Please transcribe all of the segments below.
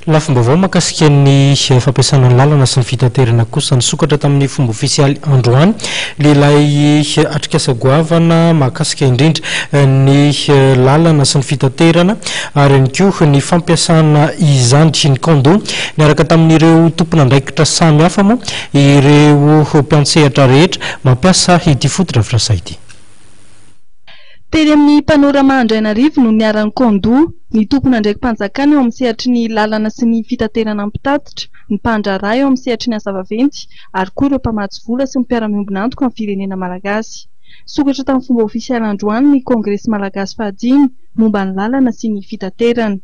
Lafim-baovao mahakasika ny fampiasana ny lalana sy ny fitaterana kosa nisokatra tamin'ny fomba ofisialy androany lehilahy atrikasa goavana mahakasika indrindra ny lalana sy ny fitaterana ary ihany koa ny fampiasana izany ny kondo niaraka tamin'ireo tompon'andraikitra samy hafa moa ireo mpiantsehatra rehetra mampiasa ity foto-drafitrasa ity. Teny amin'ny panorama Andrainarivo no niaran'ny kondo ny tompona ndraiky mpanjakana eo amin'ny sehatry ny lalana sy ny fitaterana mpitatitra, ny mpandraharaha eo amin'ny sehatry ny asa vaventy ary koa ireo mpamatsy vola sy ny mpiara-miombona antoka amin'ny firenena malagasy. Sokatra tamin'ny fomba ofisialy androany ny kongresy malagasy fahadimy momba ny lalana sy ny fitaterana.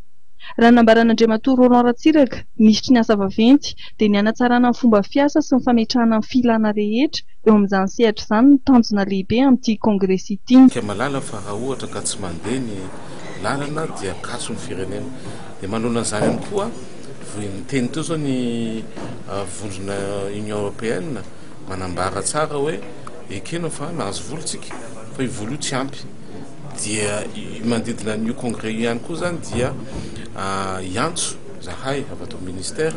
Raha nambaran'Andriamatoa Roland Ratsiraka, ministry ny asa vaventy, dia ny hanatsarana ny fomba fiasa sy ny fametrahana ny filana rehetra eo amin'izany sehatra izany ny tanjona lehibe amin'ity kongresy ity. Malala fa raha ohatra ka tsy mandeha ny lalana dia kaso ny firenena. Dia manona an'izany ihany koa ny teny teo zao ny vondrona Union Européenne manambara tsara hoe ekena fa nahazo volontsika fa io volo io tsy ampy. Dia manodidina an'io congrès ihany koa zany dia iantso zahay avy ato ministère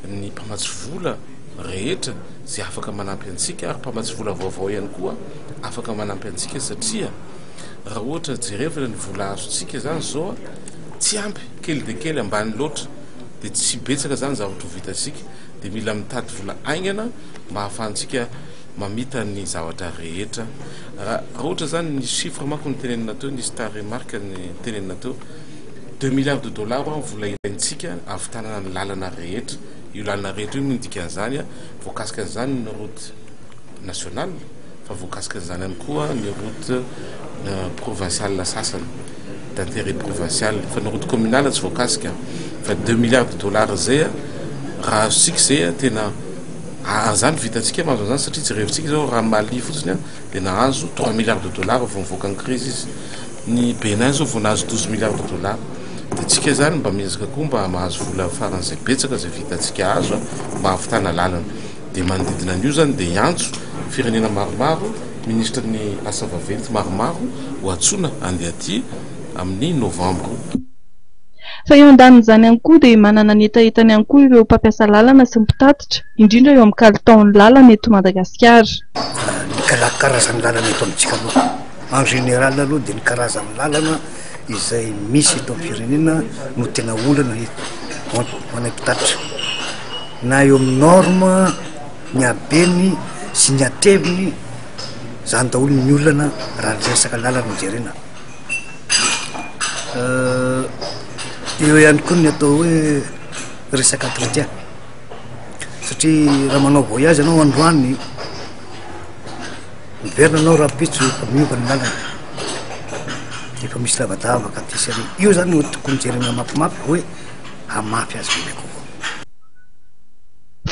ny mpamatsy vola rehetra zay afaka manampy antsika ary mpamatsy vola vaovao ihany koa afaka manampy antsika satria raha ohatra jerevana ny vola azontsika zany zao tsy ampy kely de kely ambany loatra dia tsy betsaka zany zavatra ho vitasika dia mila mitady vola aingana mba ahafahantsika mamita ny zavatra rehetra. Raha ohatra zany ny chiffre mako ny tenenina teo nisy ta remarque ny tenenina teo 2 milliards de dollars vola ilaintsika ahavitanana ny lalana rehetra. Io lalana rehetra io no dikan'izany voakasika an'izany ny route nationale fa voakasika an'izany ihany koa ny route provinciale sasany d'intérêt provincial fa ny route communale tsy voakasika fa 2 milliards de dollars zay raha azontsika zay tena azany vitantsika mahazo an'izany satria tsy revintsika zao raha Mali fotsiny dia nahazo 3 milliards de dollars vao mivoaka ny crise izy. Ny Benin zao vao nahazo 12 milliards de dollars. Dia tsika zany mba miezaka koa mba mahazo vola faran'izay betsaka zay vitantsika azo mba hahavitana lalana. Dia manodidina an'io zany dia iantso firenena maromaro ministra ny asa vaventy maromaro ho antsoina andeha aty amin'ny novambra. Fa eo andanin'izany ihany koa dia manana ny etaetany ihany koa ireo mpampiasa lalana sy mpitatitra indrindra eo amin'ny kalitaon'ny lalana eto Madagasikara. Ny karazan'ny lalana eto amintsika aloha en général aloha dia ny karazan'ny lalana izay misy eto amin'ny firenena no tena olana manay mpitatitra na eo amin'ny norme ny habeny sy ny ateviny zany daholo ny olana raha ny resaka lalana no jerena. Eo ihany koa ny atao hoe resaka entretien satria raha manao voyage anao androany miverina anao raha pitso miova ny lalana efa misy lavadavaka ty sary io zany no tokony jerena mapimapy hoe hamafy azy bebe kokoa.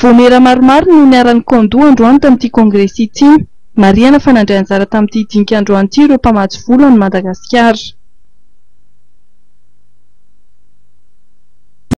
Voamera maromaro no niaran'ny kondo androany tamin'ity kongresy ity. Mariana fanandray anjara tamin'ity dinika androany ity ireo mpamatsy vola ny Madagasikara.